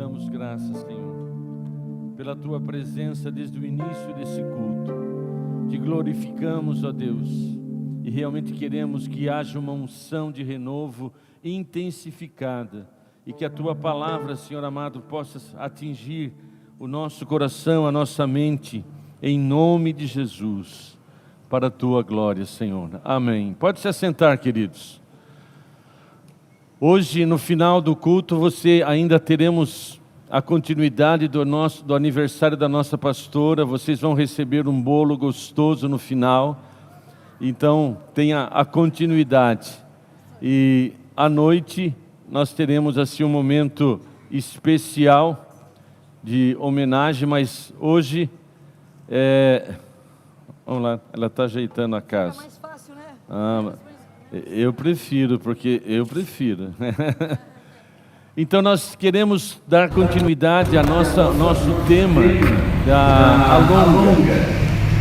damos graças, Senhor, pela Tua presença desde o início desse culto. Te glorificamos, ó Deus, e realmente queremos que haja uma unção de renovo intensificada e que a Tua palavra, Senhor amado, possa atingir o nosso coração, a nossa mente, em nome de Jesus, para a Tua glória, Senhor. Amém. Pode se assentar, queridos. Hoje, no final do culto, ainda teremos a continuidade do aniversário da nossa pastora. Vocês vão receber um bolo gostoso no final. Então, tenha a continuidade. E à noite, nós teremos assim um momento especial de homenagem, mas hoje, vamos lá, ela está ajeitando a casa. É mais fácil, né? Eu prefiro, porque eu prefiro. Então nós queremos dar continuidade ao nosso tema da Alonga.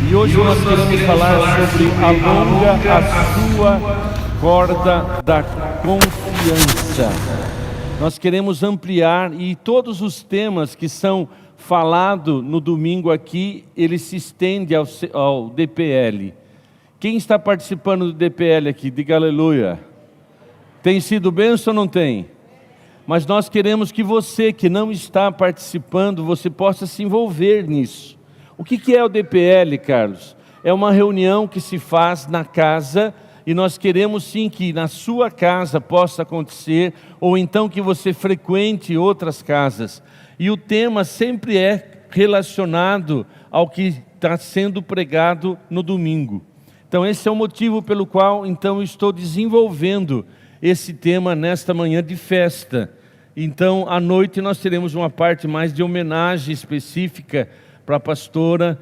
E hoje nós queremos falar sobre alonga a sua corda da confiança. Nós queremos ampliar, e todos os temas que são falados no domingo aqui, eles se estendem ao DPL. Quem está participando do DPL aqui? Diga aleluia. Tem sido bênção ou não tem? Mas nós queremos que você que não está participando, você possa se envolver nisso. O que é o DPL, Carlos? É uma reunião que se faz na casa, e nós queremos sim que na sua casa possa acontecer, ou então que você frequente outras casas. E o tema sempre é relacionado ao que está sendo pregado no domingo. Então esse é o motivo pelo qual então estou desenvolvendo esse tema nesta manhã de festa. Então à noite nós teremos uma parte mais de homenagem específica para a pastora,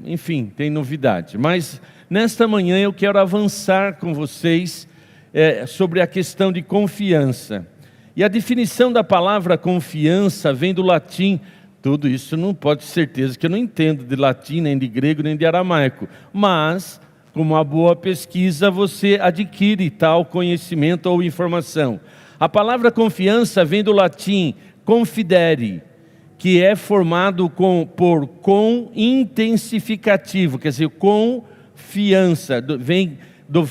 enfim, tem novidade. Mas nesta manhã eu quero avançar com vocês sobre a questão de confiança. E a definição da palavra confiança vem do latim. Tudo isso não pode ter certeza que eu não entendo de latim, nem de grego, nem de aramaico. Mas, com uma boa pesquisa, você adquire tal conhecimento ou informação. A palavra confiança vem do latim confidere, que é formado por com intensificativo, quer dizer, confiança. Vem do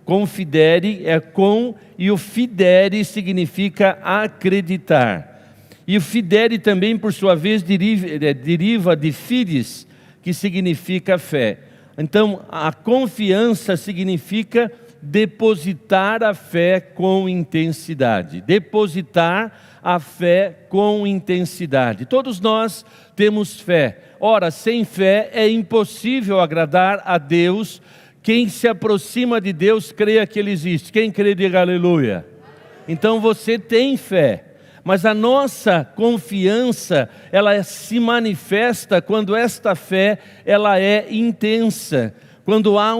confidere, é com, e o fidere significa acreditar. E o fidere também, por sua vez, deriva de fides, que significa fé. Então, a confiança significa depositar a fé com intensidade. Depositar a fé com intensidade. Todos nós temos fé. Ora, sem fé é impossível agradar a Deus. Quem se aproxima de Deus, creia que Ele existe. Quem crê, diga aleluia. Então você tem fé. Mas a nossa confiança, ela se manifesta quando esta fé, ela é intensa. Quando há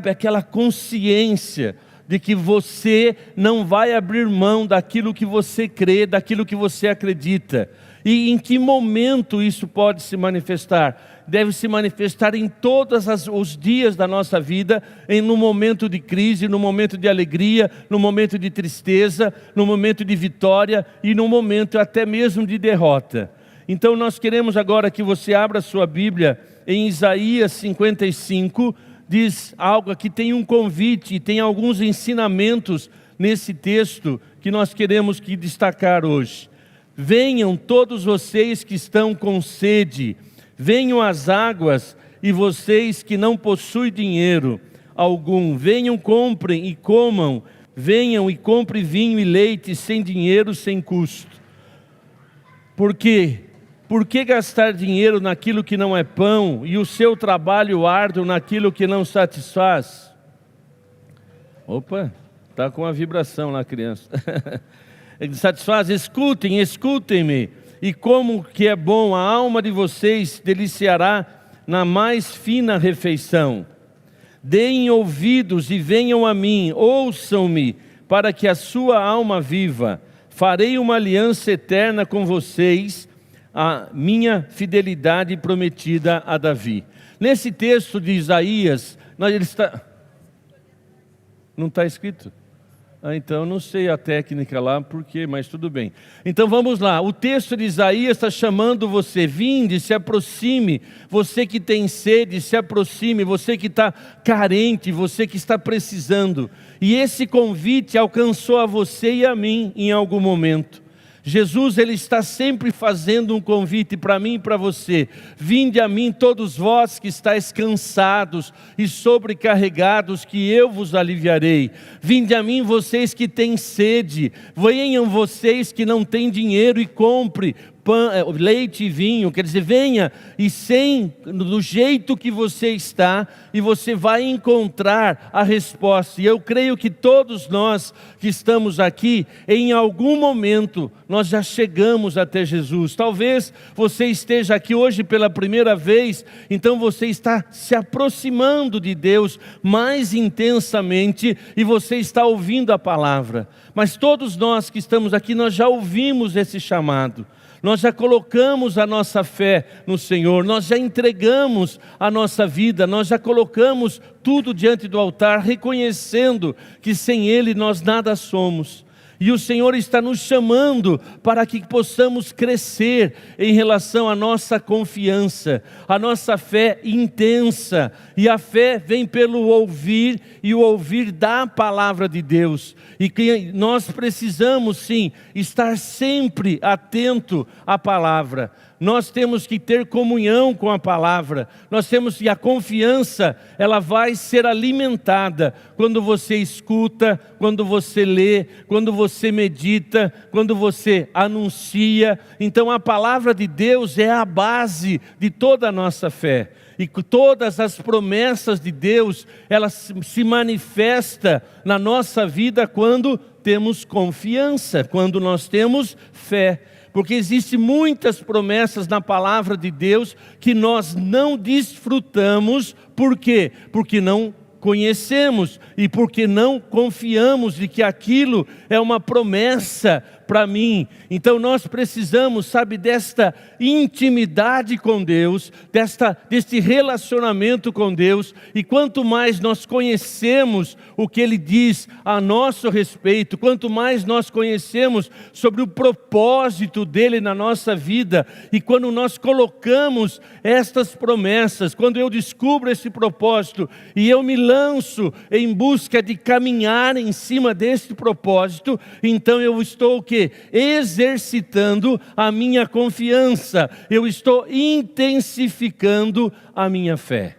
aquela consciência de que você não vai abrir mão daquilo que você crê, daquilo que você acredita. E em que momento isso pode se manifestar? Deve se manifestar em todos os dias da nossa vida, no momento de crise, no momento de alegria, no momento de tristeza, no momento de vitória e no momento até mesmo de derrota. Então nós queremos agora que você abra a sua Bíblia em Isaías 55, diz algo aqui, tem um convite, tem alguns ensinamentos nesse texto que nós queremos destacar hoje. Venham todos vocês que estão com sede, venham às águas, e vocês que não possuem dinheiro algum, venham, comprem e comam, venham e comprem vinho e leite sem dinheiro, sem custo. Por quê? Por que gastar dinheiro naquilo que não é pão e o seu trabalho árduo naquilo que não satisfaz? Opa, está com uma vibração lá, criança. Ele satisfaz, escutem-me, e como que é bom, a alma de vocês deliciará na mais fina refeição. Deem ouvidos e venham a mim, ouçam-me, para que a sua alma viva. Farei uma aliança eterna com vocês, a minha fidelidade prometida a Davi. Nesse texto de Isaías, não está escrito? Então, não sei a técnica lá, por quê, mas tudo bem. Então, vamos lá. O texto de Isaías está chamando você. Vinde, se aproxime. Você que tem sede, se aproxime. Você que está carente, você que está precisando. E esse convite alcançou a você e a mim em algum momento. Jesus, Ele está sempre fazendo um convite para mim e para você. Vinde a mim todos vós que estáis cansados e sobrecarregados, que eu vos aliviarei. Vinde a mim vocês que têm sede. Venham vocês que não têm dinheiro e compre leite e vinho. Quer dizer, venha e do jeito que você está, e você vai encontrar a resposta. E eu creio que todos nós que estamos aqui, em algum momento, nós já chegamos até Jesus. Talvez você esteja aqui hoje pela primeira vez, então você está se aproximando de Deus mais intensamente, e você está ouvindo a palavra. Mas todos nós que estamos aqui, nós já ouvimos esse chamado. Nós já colocamos a nossa fé no Senhor, nós já entregamos a nossa vida, nós já colocamos tudo diante do altar, reconhecendo que sem Ele nós nada somos. E o Senhor está nos chamando para que possamos crescer em relação à nossa confiança, a nossa fé intensa. E a fé vem pelo ouvir, e o ouvir da palavra de Deus. E que nós precisamos sim estar sempre atento à palavra. Nós temos que ter comunhão com a palavra. E a confiança, ela vai ser alimentada quando você escuta, quando você lê, quando você medita, quando você anuncia. Então a palavra de Deus é a base de toda a nossa fé. E todas as promessas de Deus, elas se manifestam na nossa vida quando temos confiança, quando nós temos fé. Porque existem muitas promessas na palavra de Deus que nós não desfrutamos. Por quê? Porque não conhecemos e porque não confiamos de que aquilo é uma promessa para mim. Então nós precisamos, desta intimidade com Deus, deste relacionamento com Deus. E quanto mais nós conhecemos o que Ele diz a nosso respeito, quanto mais nós conhecemos sobre o propósito dEle na nossa vida, e quando nós colocamos estas promessas, quando eu descubro esse propósito e eu me lanço em busca de caminhar em cima desse propósito, então eu estou o quê? Exercitando a minha confiança, eu estou intensificando a minha fé.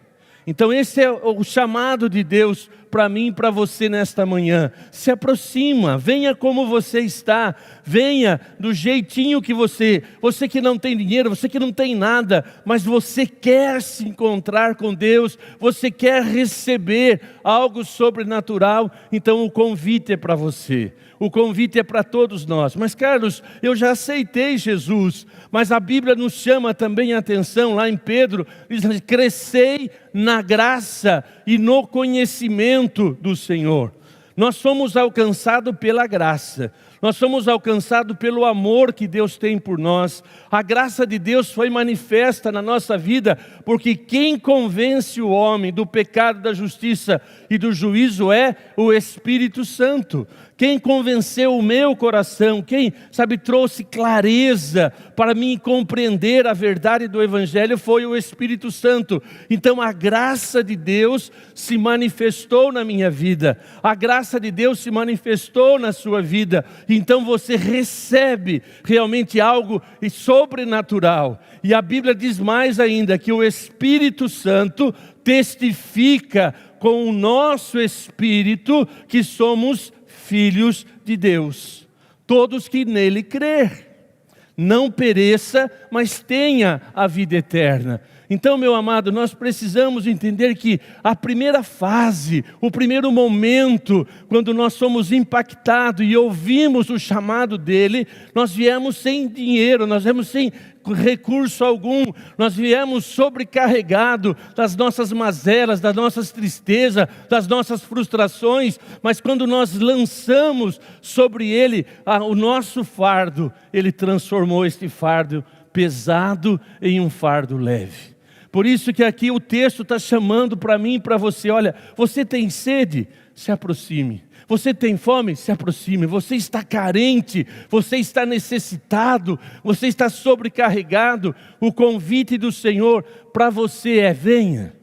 Então esse é o chamado de Deus para mim e para você nesta manhã. Se aproxima, venha como você está, venha do jeitinho que você que não tem dinheiro, você que não tem nada, mas você quer se encontrar com Deus, você quer receber algo sobrenatural, então o convite é para você. O convite é para todos nós. Mas Carlos, eu já aceitei Jesus, mas a Bíblia nos chama também a atenção, lá em Pedro, diz: crescei na graça e no conhecimento do Senhor. Nós somos alcançados pela graça. Nós somos alcançados pelo amor que Deus tem por nós. A graça de Deus foi manifesta na nossa vida, porque quem convence o homem do pecado, da justiça e do juízo é o Espírito Santo. Quem convenceu o meu coração, quem, trouxe clareza para mim compreender a verdade do Evangelho foi o Espírito Santo. Então a graça de Deus se manifestou na minha vida. A graça de Deus se manifestou na sua vida. Então você recebe realmente algo sobrenatural. E a Bíblia diz mais ainda, que o Espírito Santo testifica com o nosso espírito que somos filhos de Deus. Todos que nele crer, não pereça, mas tenha a vida eterna. Então, meu amado, nós precisamos entender que a primeira fase, o primeiro momento, quando nós somos impactados e ouvimos o chamado dele, nós viemos sem dinheiro, nós viemos sem recurso algum, nós viemos sobrecarregados das nossas mazelas, das nossas tristezas, das nossas frustrações, mas quando nós lançamos sobre ele o nosso fardo, ele transformou este fardo pesado em um fardo leve. Por isso que aqui o texto está chamando para mim e para você: olha, você tem sede? Se aproxime. Você tem fome? Se aproxime. Você está carente, você está necessitado, você está sobrecarregado. O convite do Senhor para você é: venha.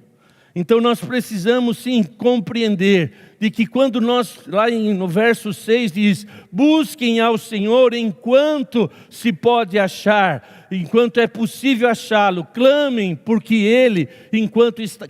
Então nós precisamos sim compreender de que quando nós, lá no verso 6 diz: busquem ao Senhor enquanto se pode achar, enquanto é possível achá-lo, clamem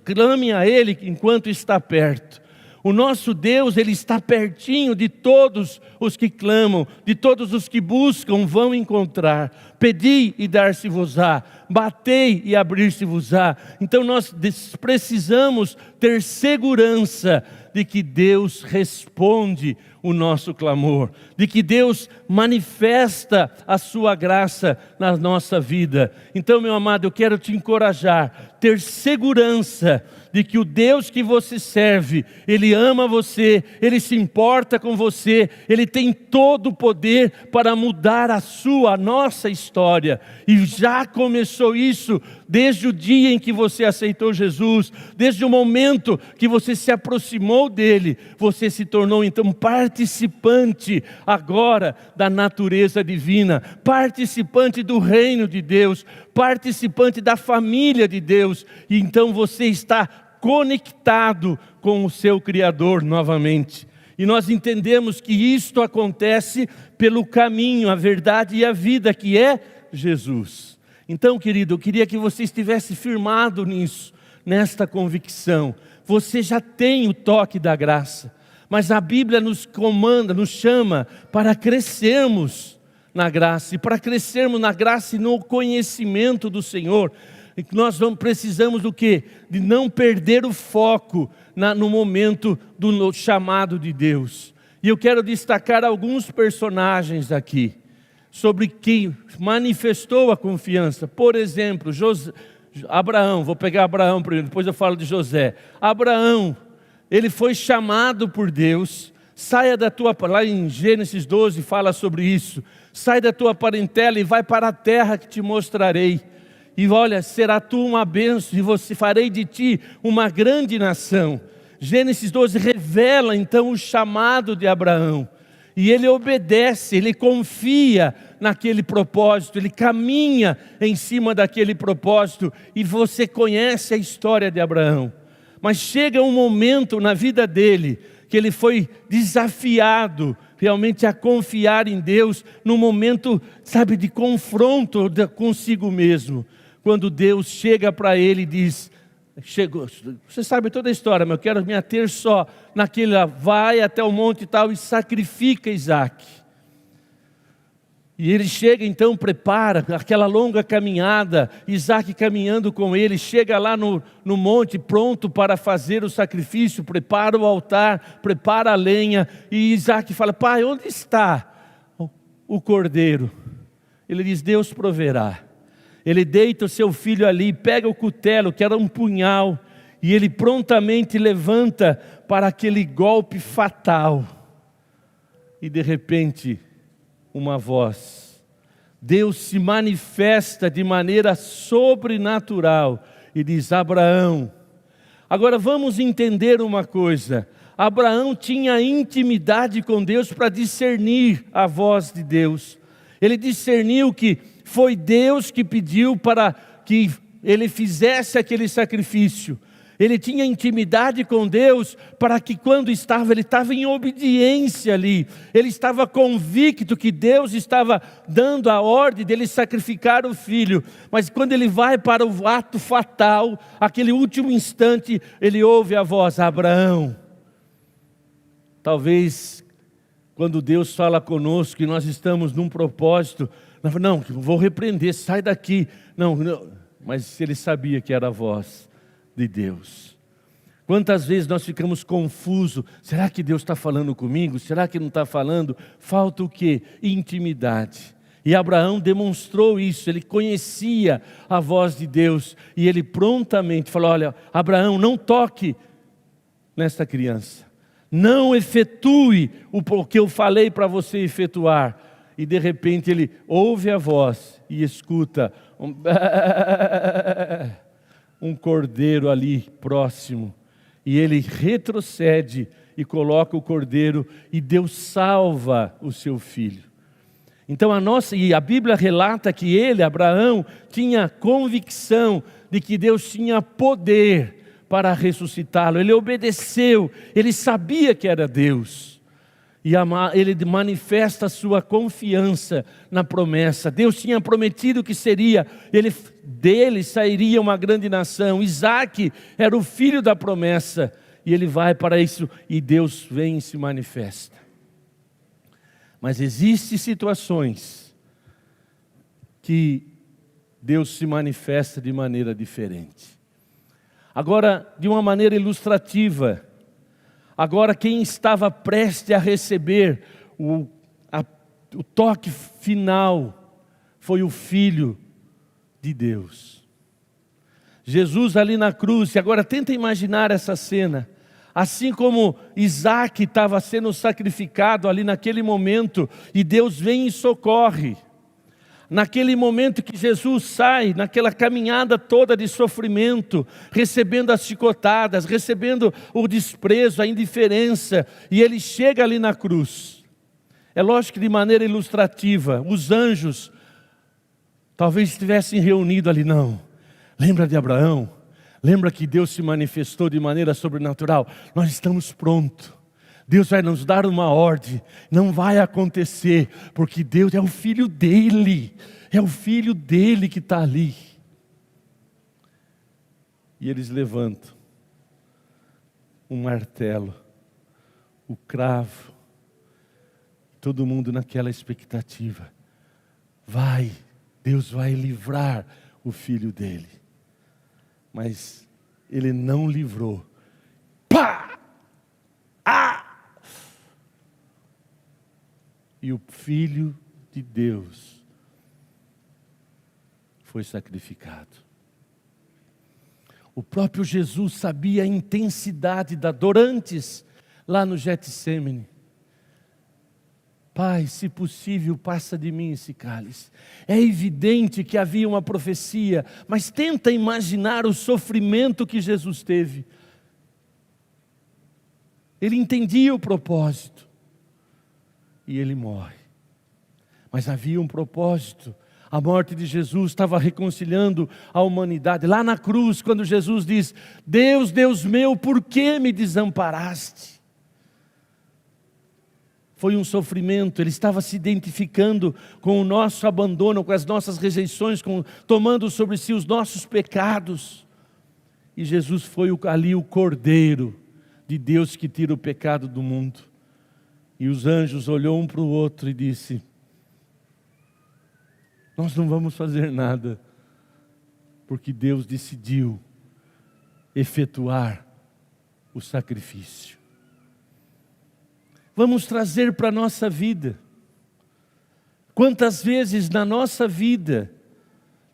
clamem a Ele enquanto está perto. O nosso Deus, Ele está pertinho de todos os que clamam, de todos os que buscam, vão encontrar. Pedi e dar-se-vos-á, batei e abrir-se-vos-á. Então nós precisamos ter segurança de que Deus responde o nosso clamor, de que Deus manifesta a sua graça na nossa vida. Então, meu amado, eu quero te encorajar, ter segurança de que o Deus que você serve, Ele ama você, Ele se importa com você, Ele tem todo o poder para mudar a nossa história. E já começou isso desde o dia em que você aceitou Jesus, desde o momento que você se aproximou dEle, você se tornou então participante agora da natureza divina, participante do reino de Deus, participante da família de Deus, e então você está conectado com o seu Criador novamente. E nós entendemos que isto acontece pelo caminho, a verdade e a vida, que é Jesus. Então, querido, eu queria que você estivesse firmado nisso, nesta convicção. Você já tem o toque da graça, mas a Bíblia nos comanda, nos chama para crescermos na graça, e para crescermos na graça e no conhecimento do Senhor. Nós precisamos do quê? De não perder o foco no momento do chamado de Deus. E eu quero destacar alguns personagens aqui, sobre quem manifestou a confiança. Por exemplo, Abraão, vou pegar Abraão primeiro, depois eu falo de José. Abraão, ele foi chamado por Deus: saia da tua, lá em Gênesis 12 fala sobre isso, sai da tua parentela e vai para a terra que te mostrarei. E olha, será tu uma bênção, e farei de ti uma grande nação. Gênesis 12 revela então o chamado de Abraão. E ele obedece, ele confia naquele propósito, ele caminha em cima daquele propósito. E você conhece a história de Abraão. Mas chega um momento na vida dele que ele foi desafiado realmente a confiar em Deus, num momento, sabe, de confronto consigo mesmo. Quando Deus chega para ele e diz, você sabe toda a história, mas eu quero me ater só naquele lá: vai até o monte tal e sacrifica Isaac. E ele chega então, prepara aquela longa caminhada, Isaac caminhando com ele, chega lá no monte pronto para fazer o sacrifício, prepara o altar, prepara a lenha, e Isaac fala: pai, onde está o cordeiro? Ele diz: Deus proverá. Ele deita o seu filho ali, pega o cutelo, que era um punhal, e ele prontamente levanta para aquele golpe fatal. E de repente, uma voz. Deus se manifesta de maneira sobrenatural e diz: Abraão. Agora vamos entender uma coisa. Abraão tinha intimidade com Deus para discernir a voz de Deus. Ele discerniu que foi Deus que pediu para que ele fizesse aquele sacrifício. Ele tinha intimidade com Deus para que quando ele estava em obediência ali. Ele estava convicto que Deus estava dando a ordem dele sacrificar o filho. Mas quando ele vai para o ato fatal, aquele último instante, ele ouve a voz: Abraão. Talvez quando Deus fala conosco e nós estamos num propósito, não, vou repreender, sai daqui. Não, mas ele sabia que era a voz de Deus. Quantas vezes nós ficamos confusos: será que Deus está falando comigo? Será que não está falando? Falta o quê? Intimidade. E Abraão demonstrou isso, ele conhecia a voz de Deus, e ele prontamente falou: olha, Abraão, não toque nesta criança, não efetue o que eu falei para você efetuar. E de repente ele ouve a voz e escuta um cordeiro ali próximo. E ele retrocede e coloca o cordeiro, e Deus salva o seu filho. Então a Bíblia relata que ele, Abraão, tinha convicção de que Deus tinha poder para ressuscitá-lo. Ele obedeceu, ele sabia que era Deus. E ele manifesta a sua confiança na promessa. Deus tinha prometido que dele sairia uma grande nação. Isaque era o filho da promessa. E ele vai para isso, e Deus vem e se manifesta. Mas existem situações que Deus se manifesta de maneira diferente. Agora, de uma maneira ilustrativa, agora quem estava prestes a receber o toque final foi o Filho de Deus. Jesus ali na cruz, e agora tenta imaginar essa cena. Assim como Isaque estava sendo sacrificado ali naquele momento, e Deus vem e socorre. Naquele momento que Jesus sai, naquela caminhada toda de sofrimento, recebendo as chicotadas, recebendo o desprezo, a indiferença, e ele chega ali na cruz. É lógico que de maneira ilustrativa, os anjos talvez estivessem reunidos ali, não. Lembra de Abraão? Lembra que Deus se manifestou de maneira sobrenatural? Nós estamos prontos. Deus vai nos dar uma ordem. Não vai acontecer, porque Deus é o Filho dele. É o Filho dele que está ali. E eles levantam um martelo, o cravo. Todo mundo naquela expectativa. Deus vai livrar o Filho dele. Mas ele não livrou. Pá! E o Filho de Deus foi sacrificado. O próprio Jesus sabia a intensidade da dor antes, lá no Getsêmani. Pai, se possível, passa de mim esse cálice. É evidente que havia uma profecia, mas tenta imaginar o sofrimento que Jesus teve. Ele entendia o propósito. E ele morre. Mas havia um propósito. A morte de Jesus estava reconciliando a humanidade. Lá na cruz, quando Jesus diz: Deus, Deus meu, por que me desamparaste? Foi um sofrimento, ele estava se identificando com o nosso abandono, com as nossas rejeições, tomando sobre si os nossos pecados. E Jesus foi ali o Cordeiro de Deus que tira o pecado do mundo. E os anjos olhou um para o outro e disse: nós não vamos fazer nada, porque Deus decidiu efetuar o sacrifício. Vamos trazer para a nossa vida. Quantas vezes na nossa vida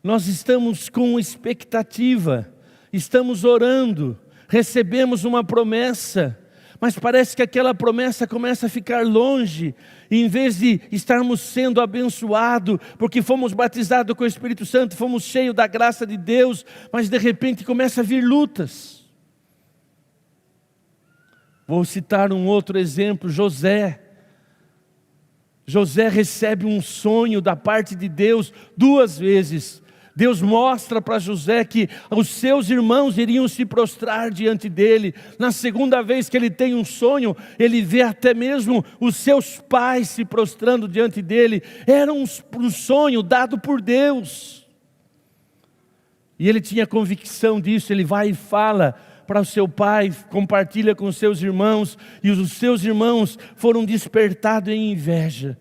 nós estamos com expectativa, estamos orando, recebemos uma promessa, mas parece que aquela promessa começa a ficar longe, e em vez de estarmos sendo abençoados, porque fomos batizados com o Espírito Santo, fomos cheios da graça de Deus, mas de repente começa a vir lutas. Vou citar um outro exemplo, José. José recebe um sonho da parte de Deus 2 vezes. Deus mostra para José que os seus irmãos iriam se prostrar diante dele. Na segunda vez que ele tem um sonho, ele vê até mesmo os seus pais se prostrando diante dele. Era um sonho dado por Deus. E ele tinha convicção disso, ele vai e fala para o seu pai, compartilha com os seus irmãos, e os seus irmãos foram despertados em inveja.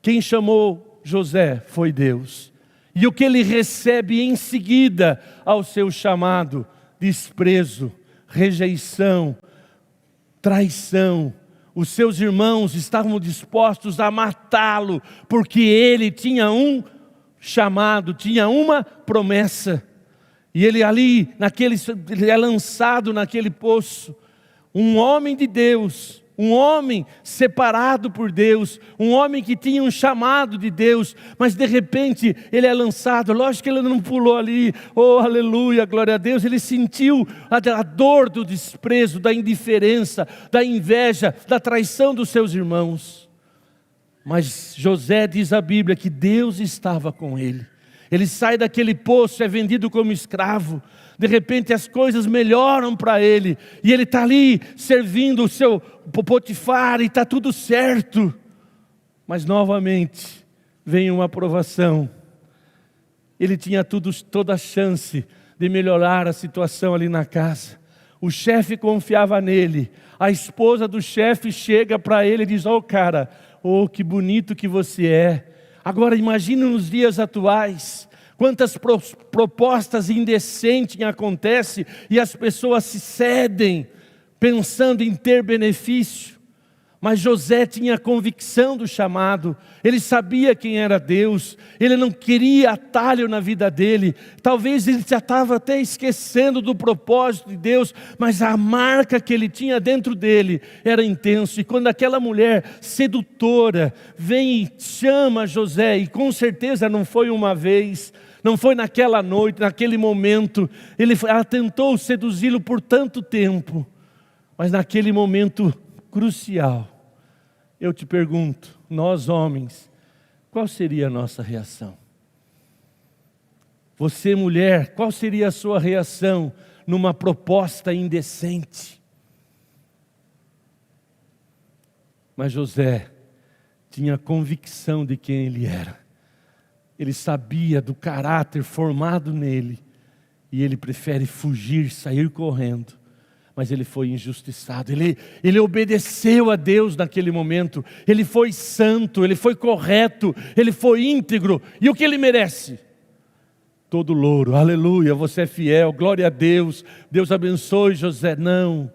Quem chamou José foi Deus. E o que ele recebe em seguida ao seu chamado? Desprezo, rejeição, traição. Os seus irmãos estavam dispostos a matá-lo, porque ele tinha um chamado, tinha uma promessa. E ele ali, ele é lançado naquele poço. Um homem de Deus, um homem separado por Deus, um homem que tinha um chamado de Deus, mas de repente ele é lançado. Lógico que ele não pulou ali, oh aleluia, glória a Deus. Ele sentiu a dor do desprezo, da indiferença, da inveja, da traição dos seus irmãos. Mas José, diz a Bíblia, que Deus estava com ele. Ele sai daquele poço, é vendido como escravo. De repente as coisas melhoram para ele, e ele está ali servindo o seu Potifar, e está tudo certo. Mas novamente vem uma provação. Ele tinha toda a chance de melhorar a situação ali na casa. O chefe confiava nele. A esposa do chefe chega para ele e diz: "Oh cara, oh que bonito que você é." Agora imagine nos dias atuais, quantas propostas indecentes acontecem e as pessoas se cedem pensando em ter benefício. Mas José tinha a convicção do chamado, ele sabia quem era Deus, ele não queria atalho na vida dele. Talvez ele já estava até esquecendo do propósito de Deus, mas a marca que ele tinha dentro dele era intenso. E quando aquela mulher sedutora vem e chama José, e com certeza não foi uma vez, não foi naquela noite, naquele momento, ela tentou seduzi-lo por tanto tempo, mas naquele momento crucial, eu te pergunto, nós homens, qual seria a nossa reação? Você, mulher, qual seria a sua reação numa proposta indecente? Mas José tinha convicção de quem ele era. Ele sabia do caráter formado nele, e ele prefere fugir, sair correndo. Mas ele foi injustiçado, ele obedeceu a Deus naquele momento, ele foi santo, ele foi correto, ele foi íntegro, e o que ele merece? Todo louro, aleluia, você é fiel, glória a Deus, Deus abençoe José. Não,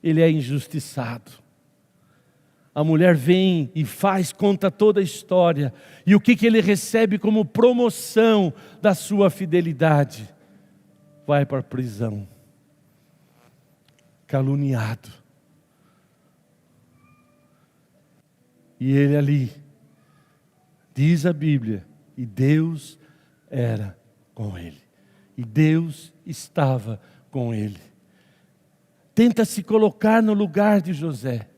ele é injustiçado. A mulher vem e conta toda a história, e o que ele recebe como promoção da sua fidelidade? Vai para a prisão. Caluniado. E ele ali, diz a Bíblia, e Deus era com ele. E Deus estava com ele. Tenta se colocar no lugar de José.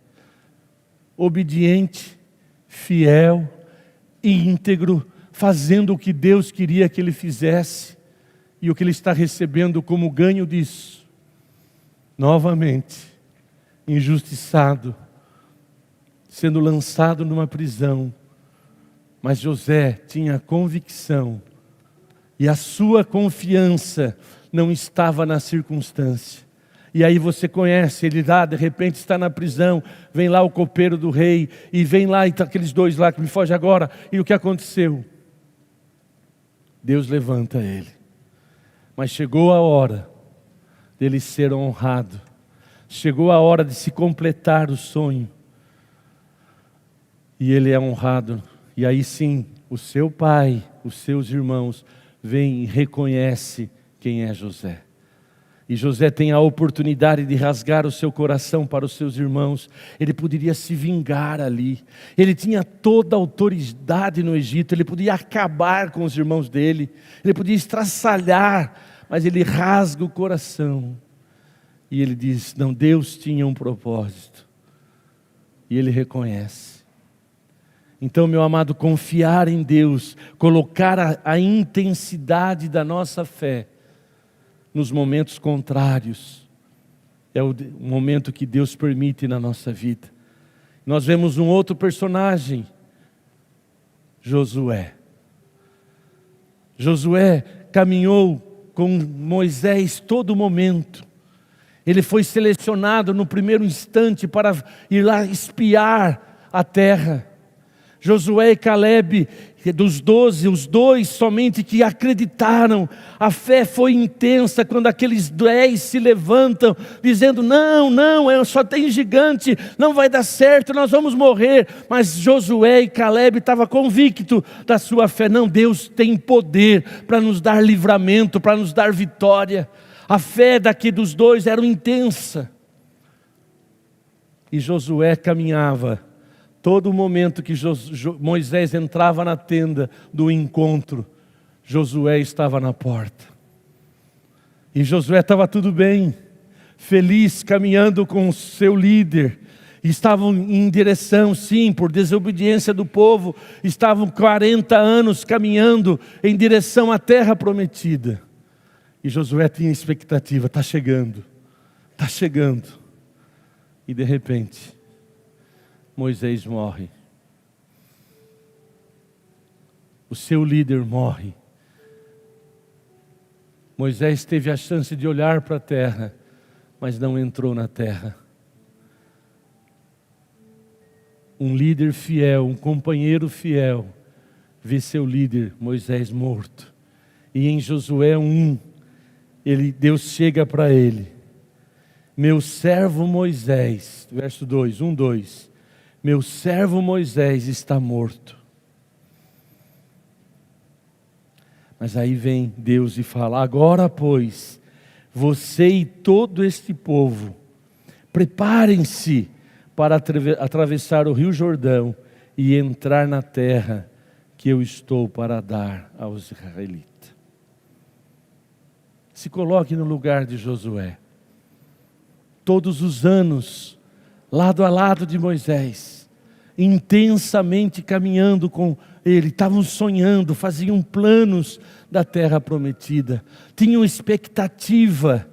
Obediente, fiel, íntegro, fazendo o que Deus queria que ele fizesse. E o que ele está recebendo como ganho disso? Novamente, injustiçado, sendo lançado numa prisão. Mas José tinha convicção, e a sua confiança não estava na circunstância. E aí você conhece, ele lá de repente está na prisão, vem lá o copeiro do rei, e vem lá, e tá aqueles dois lá que me foge agora, e o que aconteceu? Deus levanta ele. Mas chegou a hora dele ser honrado. Chegou a hora de se completar o sonho. E ele é honrado. E aí sim, o seu pai, os seus irmãos, vêm e reconhecem quem é José. E José tem a oportunidade de rasgar o seu coração para os seus irmãos. Ele poderia se vingar ali. Ele tinha toda a autoridade no Egito. Ele podia acabar com os irmãos dele. Ele podia estraçalhar. Mas ele rasga o coração. E ele diz, não, Deus tinha um propósito. E ele reconhece. Então, meu amado, confiar em Deus, colocar a intensidade da nossa fé nos momentos contrários, é o momento que Deus permite na nossa vida. Nós vemos um outro personagem, Josué. Josué caminhou com Moisés todo momento. Ele foi selecionado no primeiro instante para ir lá espiar a terra. Josué e Calebe, dos 12, os dois somente que acreditaram. A fé foi intensa quando aqueles 10 se levantam, dizendo, não, só tem gigante, não vai dar certo, nós vamos morrer. Mas Josué e Calebe estavam convictos da sua fé. Não, Deus tem poder para nos dar livramento, para nos dar vitória. A fé daqui dos dois era intensa. E Josué caminhava. Todo momento que Moisés entrava na tenda do encontro, Josué estava na porta. E Josué estava tudo bem, feliz, caminhando com o seu líder. Estavam em direção, sim, por desobediência do povo, estavam 40 anos caminhando em direção à terra prometida. E Josué tinha expectativa, está chegando. E de repente, Moisés morre. O seu líder morre. Moisés teve a chance de olhar para a terra, mas não entrou na terra. Um líder fiel, um companheiro fiel, vê seu líder Moisés morto. E em Josué 1, Deus chega para ele: meu servo Moisés, verso 2, 2, meu servo Moisés está morto. Mas aí vem Deus e fala: agora pois, você e todo este povo, preparem-se para atravessar o rio Jordão e entrar na terra que eu estou para dar aos israelitas. Se coloque no lugar de Josué. Todos os anos, lado a lado de Moisés, intensamente caminhando com ele, estavam sonhando, faziam planos da terra prometida, tinham expectativa,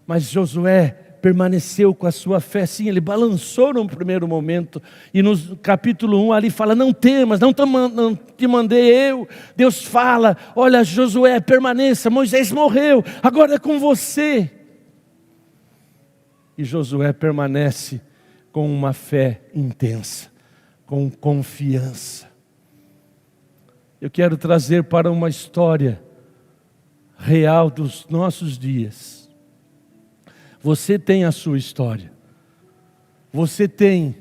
mas Josué permaneceu com a sua fé. Sim, ele balançou no primeiro momento, e no capítulo 1 ali fala: não temas, não te mandei eu. Deus fala: olha Josué, permaneça, Moisés morreu, agora é com você. E Josué permanece com uma fé intensa, com confiança. Eu quero trazer para uma história real dos nossos dias. Você tem a sua história. Você tem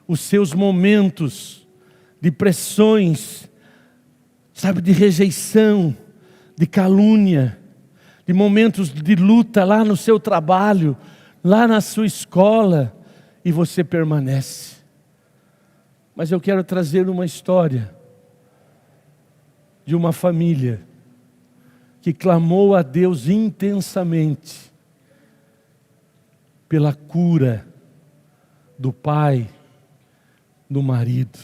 os seus momentos de pressões, sabe, de rejeição, de calúnia, de momentos de luta lá no seu trabalho, lá na sua escola, e você permanece. Mas eu quero trazer uma história de uma família que clamou a Deus intensamente pela cura do pai, do marido.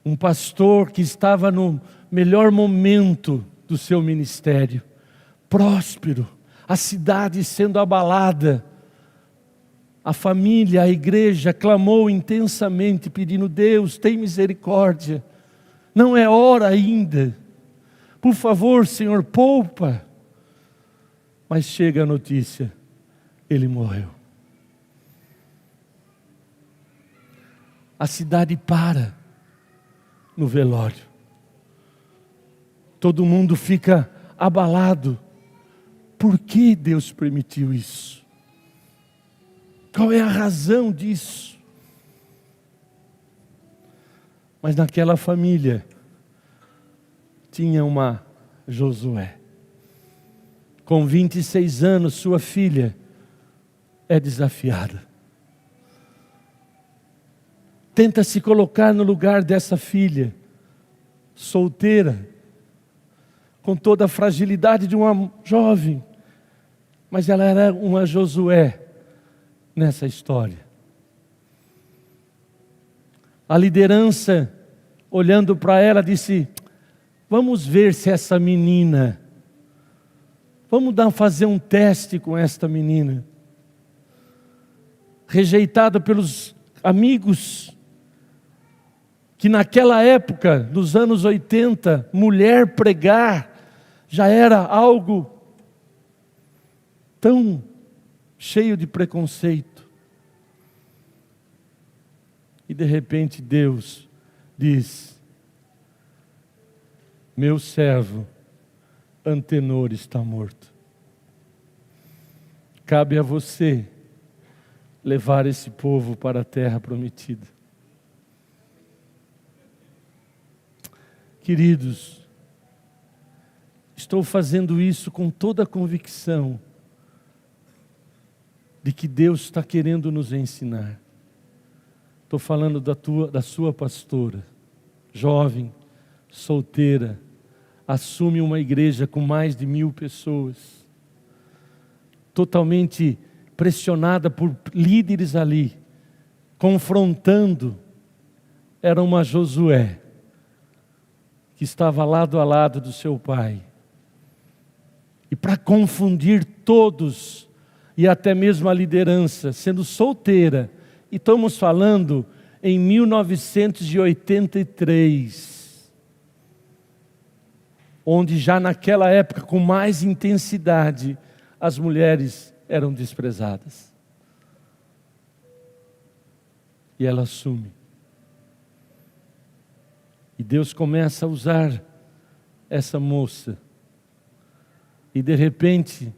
Um pastor que estava no melhor momento do seu ministério, próspero, a cidade sendo abalada. A família, a igreja clamou intensamente pedindo: Deus, tem misericórdia, não é hora ainda, por favor Senhor, poupa. Mas chega a notícia: ele morreu. A cidade para no velório. Todo mundo fica abalado. Por que Deus permitiu isso? Qual é a razão disso? Mas naquela família tinha uma Josué. Com 26 anos, sua filha é desafiada. Tenta se colocar no lugar dessa filha, solteira, com toda a fragilidade de uma jovem, mas ela era uma Josué nessa história. A liderança, olhando para ela, disse: vamos ver se essa menina, vamos fazer um teste com esta menina. Rejeitada pelos amigos, que naquela época, nos anos 80, mulher pregar já era algo tão cheio de preconceito. E de repente Deus diz: meu servo Antenor está morto. Cabe a você levar esse povo para a terra prometida. Queridos, estou fazendo isso com toda a convicção de que Deus está querendo nos ensinar. Estou falando da sua pastora, jovem, solteira, assume uma igreja com mais de 1000 pessoas, totalmente pressionada por líderes ali, confrontando. Era uma Josué, que estava lado a lado do seu pai. E para confundir todos, e até mesmo a liderança, sendo solteira, e estamos falando em 1983, onde já naquela época, com mais intensidade, as mulheres eram desprezadas. E ela assume. E Deus começa a usar essa moça. E de repente,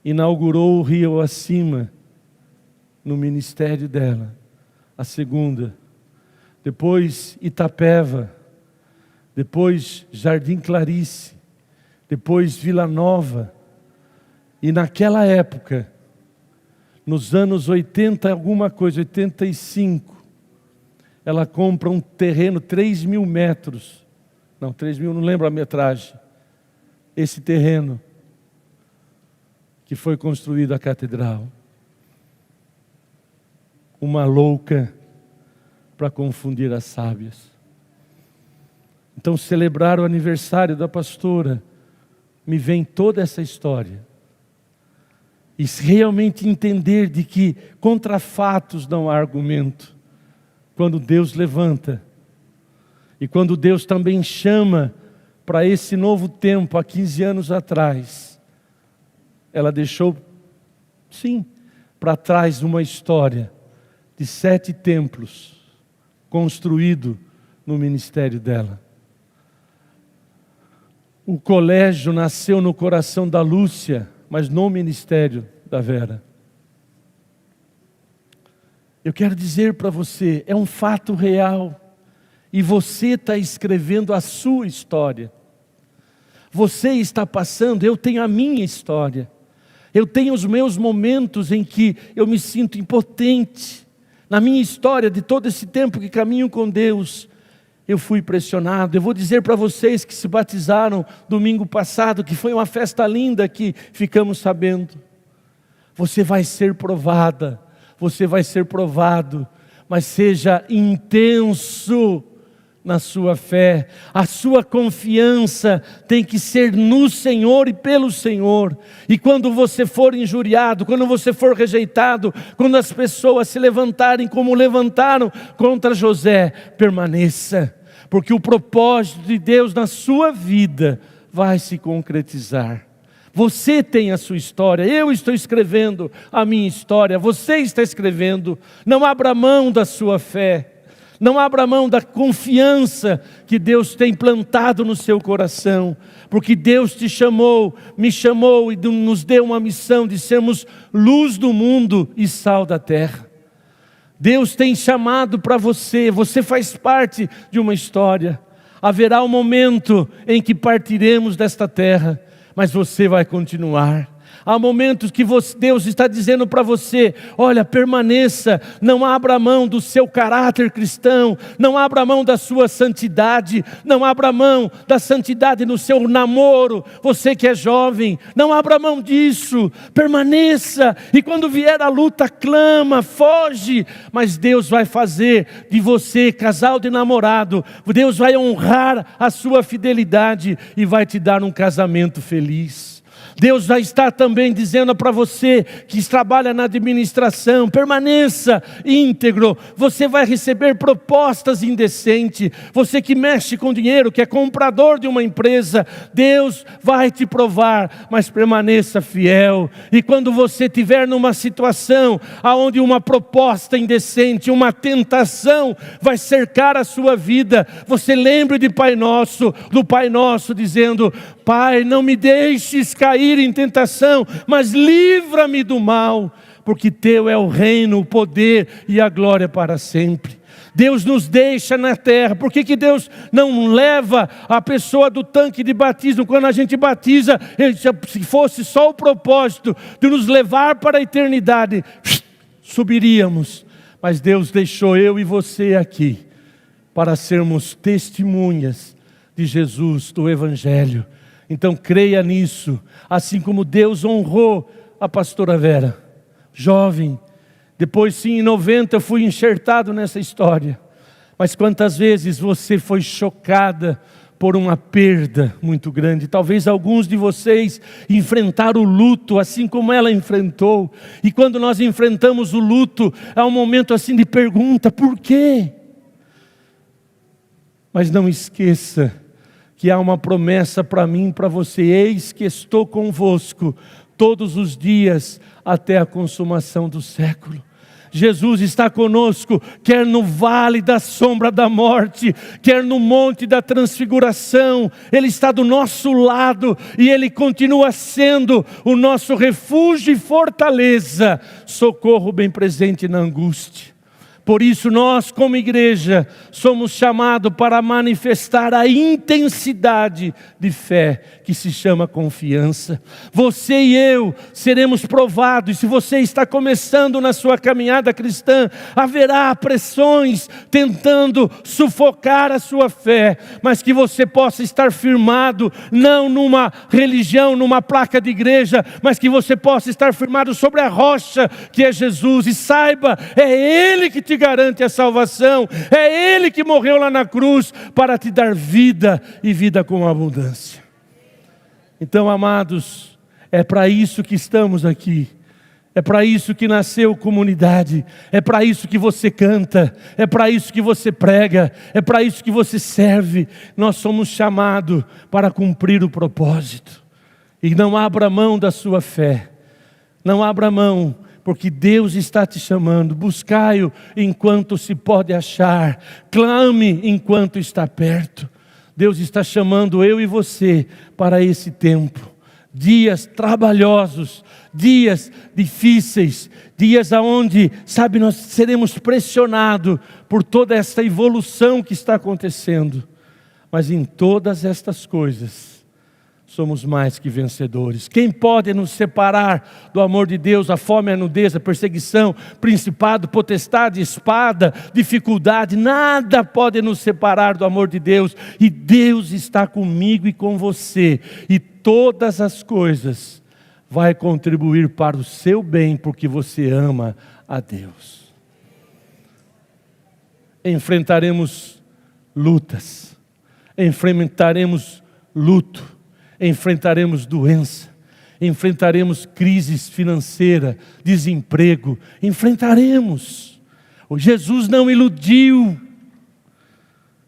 inaugurou o Rio Acima no ministério dela. A segunda. Depois Itapeva. Depois Jardim Clarice. Depois Vila Nova. E naquela época, nos anos 80, alguma coisa, 85, ela compra um terreno, 3.000 metros. Não, 3.000, não lembro a metragem. Esse terreno que foi construído a catedral. Uma louca para confundir as sábias. Então, celebrar o aniversário da pastora, me vem toda essa história. E realmente entender de que contra fatos não há argumento. Quando Deus levanta, e quando Deus também chama para esse novo tempo, há 15 anos atrás, ela deixou, sim, para trás uma história de 7 templos, construído no ministério dela. O colégio nasceu no coração da Lúcia, mas no ministério da Vera. Eu quero dizer para você, é um fato real. E você está escrevendo a sua história. Você está passando, eu tenho a minha história. Eu tenho os meus momentos em que eu me sinto impotente. Na minha história de todo esse tempo que caminho com Deus, eu fui pressionado. Eu vou dizer para vocês que se batizaram domingo passado, que foi uma festa linda que ficamos sabendo. Você vai ser provada. Você vai ser provado, mas seja intenso na sua fé. A sua confiança tem que ser no Senhor e pelo Senhor. E quando você for injuriado, quando você for rejeitado, quando as pessoas se levantarem como levantaram contra José, permaneça, porque o propósito de Deus na sua vida vai se concretizar. Você tem a sua história, eu estou escrevendo a minha história, você está escrevendo. Não abra mão da sua fé, não abra mão da confiança que Deus tem plantado no seu coração, porque Deus te chamou, me chamou e nos deu uma missão de sermos luz do mundo e sal da terra. Deus tem chamado para você, você faz parte de uma história. Haverá um momento em que partiremos desta terra, mas você vai continuar. Há momentos que Deus está dizendo para você, olha, permaneça, não abra mão do seu caráter cristão, não abra mão da sua santidade, não abra mão da santidade no seu namoro, você que é jovem, não abra mão disso, permaneça, e quando vier a luta, clama, foge, mas Deus vai fazer de você, casal de namorado, Deus vai honrar a sua fidelidade e vai te dar um casamento feliz. Deus já está também dizendo para você que trabalha na administração, permaneça íntegro, você vai receber propostas indecentes, você que mexe com dinheiro, que é comprador de uma empresa, Deus vai te provar, mas permaneça fiel. E quando você estiver numa situação onde uma proposta indecente, uma tentação vai cercar a sua vida, você lembre de Pai Nosso, do Pai Nosso dizendo, Pai, não me deixes cair em tentação, mas livra-me do mal, porque teu é o reino, o poder e a glória para sempre. Deus nos deixa na terra. Por que Deus não leva a pessoa do tanque de batismo quando a gente batiza? Se fosse só o propósito de nos levar para a eternidade, subiríamos. Mas Deus deixou eu e você aqui para sermos testemunhas de Jesus, do Evangelho. Então creia nisso, assim como Deus honrou a pastora Vera, jovem. Depois sim, em 90 eu fui enxertado nessa história. Mas quantas vezes você foi chocada por uma perda muito grande? Talvez alguns de vocês enfrentaram o luto assim como ela enfrentou. E quando nós enfrentamos o luto, há um momento assim de pergunta: por quê? Mas não esqueça que há uma promessa para mim e para você: eis que estou convosco todos os dias até a consumação do século. Jesus está conosco, quer no vale da sombra da morte, quer no monte da transfiguração. Ele está do nosso lado e Ele continua sendo o nosso refúgio e fortaleza, socorro bem presente na angústia. Por isso nós, como igreja, somos chamados para manifestar a intensidade de fé que se chama confiança. Você e eu seremos provados. E se você está começando na sua caminhada cristã, haverá pressões tentando sufocar a sua fé, mas que você possa estar firmado, não numa religião, numa placa de igreja, mas que você possa estar firmado sobre a rocha que é Jesus. E saiba, é Ele que te garante a salvação, é Ele que morreu lá na cruz para te dar vida e vida com abundância. Então, amados, é para isso que estamos aqui, é para isso que nasceu comunidade, é para isso que você canta, é para isso que você prega, é para isso que você serve. Nós somos chamados para cumprir o propósito. E não abra mão da sua fé, não abra mão, porque Deus está te chamando. Buscai-o enquanto se pode achar, clame enquanto está perto. Deus está chamando eu e você para esse tempo. Dias trabalhosos, dias difíceis, dias onde, sabe, nós seremos pressionados por toda esta evolução que está acontecendo. Mas em todas estas coisas, somos mais que vencedores. Quem pode nos separar do amor de Deus? A fome, a nudez, a perseguição, principado, potestade, espada, dificuldade. Nada pode nos separar do amor de Deus. E Deus está comigo e com você. E todas as coisas vai contribuir para o seu bem, porque você ama a Deus. Enfrentaremos lutas, enfrentaremos luto, enfrentaremos doença, enfrentaremos crises financeiras, desemprego, enfrentaremos. O Jesus não iludiu,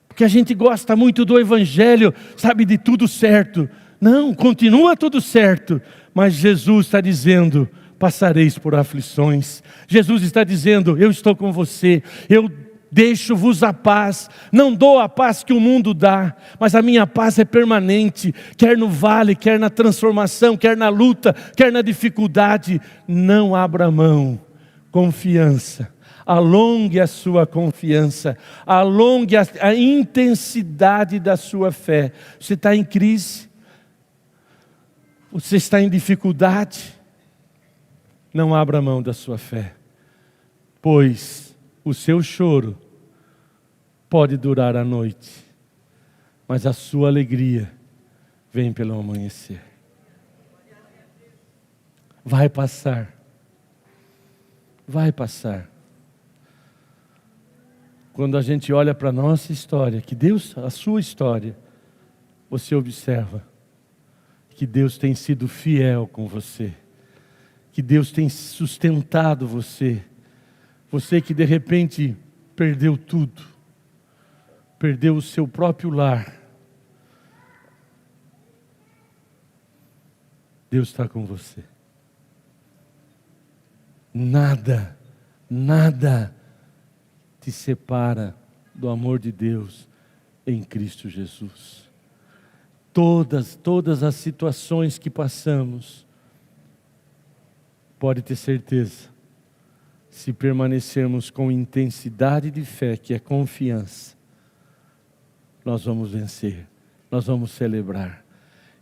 porque a gente gosta muito do Evangelho, sabe, de tudo certo. Não, continua tudo certo, mas Jesus está dizendo: passareis por aflições. Jesus está dizendo: eu estou com você, eu deixo-vos a paz, não dou a paz que o mundo dá, mas a minha paz é permanente, quer no vale, quer na transformação, quer na luta, quer na dificuldade. Não abra mão, confiança, alongue a sua confiança, alongue a intensidade da sua fé. Você está em crise, você está em dificuldade, não abra mão da sua fé, pois o seu choro pode durar a noite, mas a sua alegria vem pelo amanhecer. Vai passar. Vai passar. Quando a gente olha para a nossa história, que Deus, a sua história, você observa que Deus tem sido fiel com você, que Deus tem sustentado você. Você que de repente perdeu tudo, perdeu o seu próprio lar, Deus está com você. Nada, nada te separa do amor de Deus em Cristo Jesus. Todas as situações que passamos, pode ter certeza, se permanecermos com intensidade de fé, que é confiança, nós vamos vencer, nós vamos celebrar.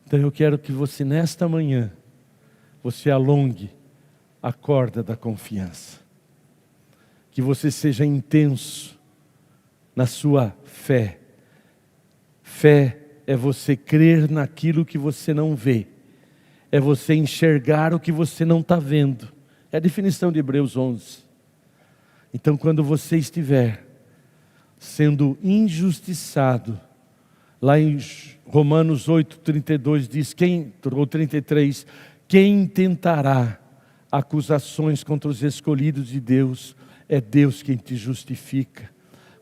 Então eu quero que você nesta manhã, você alongue a corda da confiança. Que você seja intenso na sua fé. Fé é você crer naquilo que você não vê. É você enxergar o que você não está vendo. É a definição de Hebreus 11. Então quando você estiver sendo injustiçado, lá em Romanos 8:32 diz, ou 33, quem tentará acusações contra os escolhidos de Deus? É Deus quem te justifica.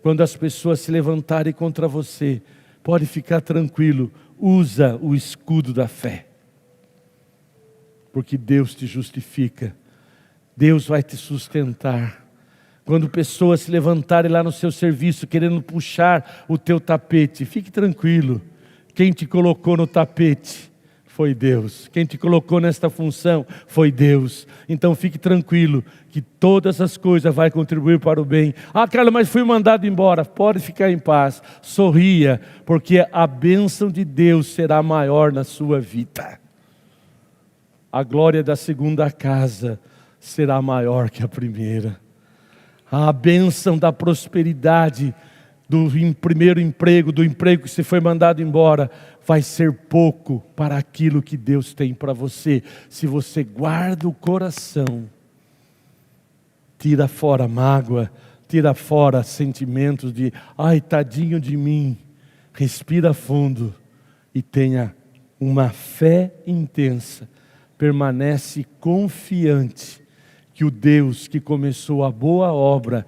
Quando as pessoas se levantarem contra você, pode ficar tranquilo, usa o escudo da fé. Porque Deus te justifica, Deus vai te sustentar. Quando pessoas se levantarem lá no seu serviço, querendo puxar o teu tapete, fique tranquilo, quem te colocou no tapete foi Deus. Quem te colocou nesta função foi Deus. Então fique tranquilo, que todas as coisas vão contribuir para o bem. Ah, Carlos, mas fui mandado embora. Pode ficar em paz, sorria, porque a bênção de Deus será maior na sua vida. A glória da segunda casa será maior que a primeira. A bênção da prosperidade do primeiro emprego, do emprego que você foi mandado embora, vai ser pouco para aquilo que Deus tem para você. Se você guarda o coração, tira fora mágoa, tira fora sentimentos de, ai, tadinho de mim. Respira fundo e tenha uma fé intensa. Permanece confiante que o Deus que começou a boa obra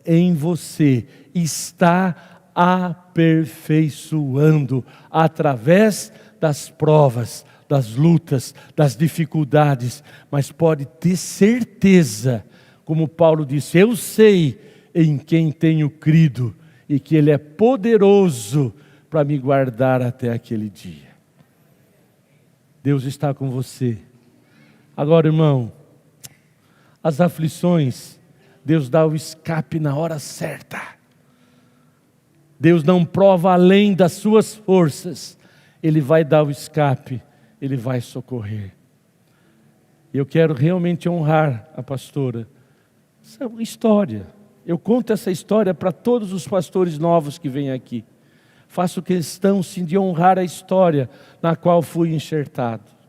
em você está aperfeiçoando através das provas, das lutas, das dificuldades. Mas pode ter certeza, como Paulo disse, eu sei em quem tenho crido e que Ele é poderoso para me guardar até aquele dia. Deus está com você. Agora, irmão, as aflições, Deus dá o escape na hora certa. Deus não prova além das suas forças. Ele vai dar o escape, Ele vai socorrer. Eu quero realmente honrar a pastora. Essa é uma história. Eu conto essa história para todos os pastores novos que vêm aqui. Faço questão sim de honrar a história na qual fui enxertado.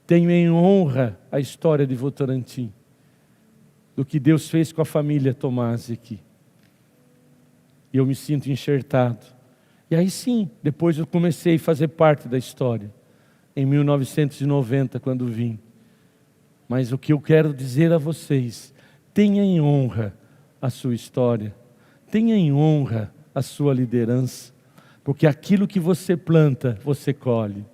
Tenho em honra a história de Votorantim, do que Deus fez com a família Tomás aqui. E eu me sinto enxertado. E aí sim, depois eu comecei a fazer parte da história, em 1990, quando vim. Mas o que eu quero dizer a vocês, tenha em honra a sua história, tenha em honra a sua liderança, porque aquilo que você planta, você colhe.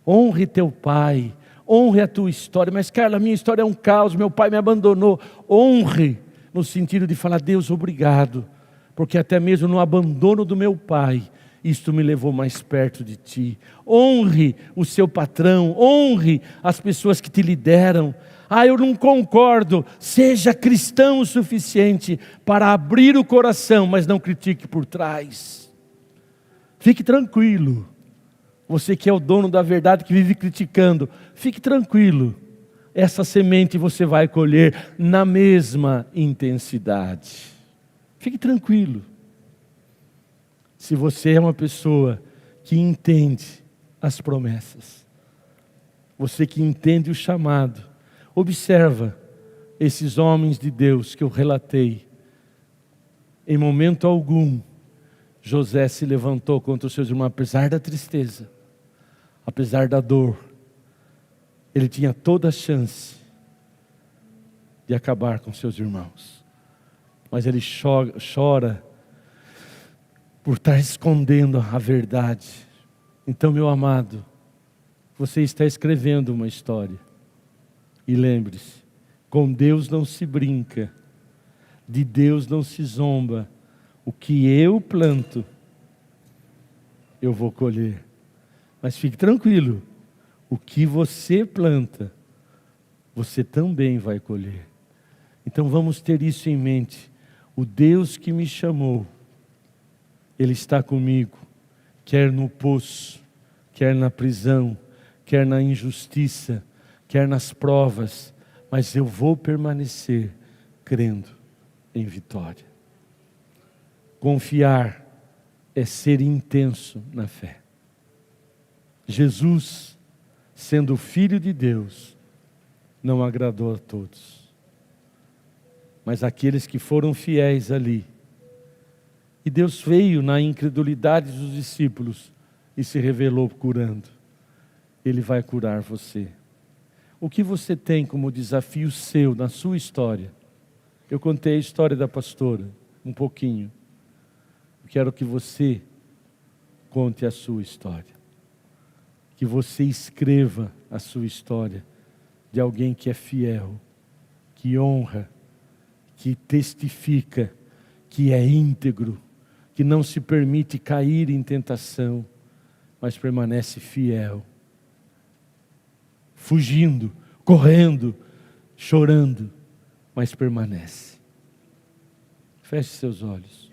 Honre teu pai, honre a tua história. Mas Carla, a minha história é um caos, meu pai me abandonou. Honre, no sentido de falar, Deus, obrigado, porque até mesmo no abandono do meu pai, isto me levou mais perto de ti. Honre o seu patrão, honre as pessoas que te lideram. Ah, eu não concordo. Seja cristão o suficiente para abrir o coração, mas não critique por trás. Fique tranquilo. Você que é o dono da verdade, que vive criticando, fique tranquilo. Essa semente você vai colher na mesma intensidade. Fique tranquilo. Se você é uma pessoa que entende as promessas, você que entende o chamado, observa esses homens de Deus que eu relatei. Em momento algum, José se levantou contra os seus irmãos, apesar da tristeza, apesar da dor. Ele tinha toda a chance de acabar com seus irmãos. Mas ele chora por estar escondendo a verdade. Então, meu amado, você está escrevendo uma história. E lembre-se, com Deus não se brinca, de Deus não se zomba. O que eu planto, eu vou colher. Mas fique tranquilo, o que você planta, você também vai colher. Então vamos ter isso em mente. O Deus que me chamou, Ele está comigo, quer no poço, quer na prisão, quer na injustiça, quer nas provas, mas eu vou permanecer crendo em vitória. Confiar é ser intenso na fé. Jesus, sendo o Filho de Deus, não agradou a todos, mas aqueles que foram fiéis ali. E Deus veio na incredulidade dos discípulos e se revelou curando. Ele vai curar você. O que você tem como desafio seu na sua história? Eu contei a história da pastora, um pouquinho. Eu quero que você conte a sua história. Que você escreva a sua história de alguém que é fiel, que honra, que testifica, que é íntegro, que não se permite cair em tentação, mas permanece fiel, fugindo, correndo, chorando, mas permanece. Feche seus olhos.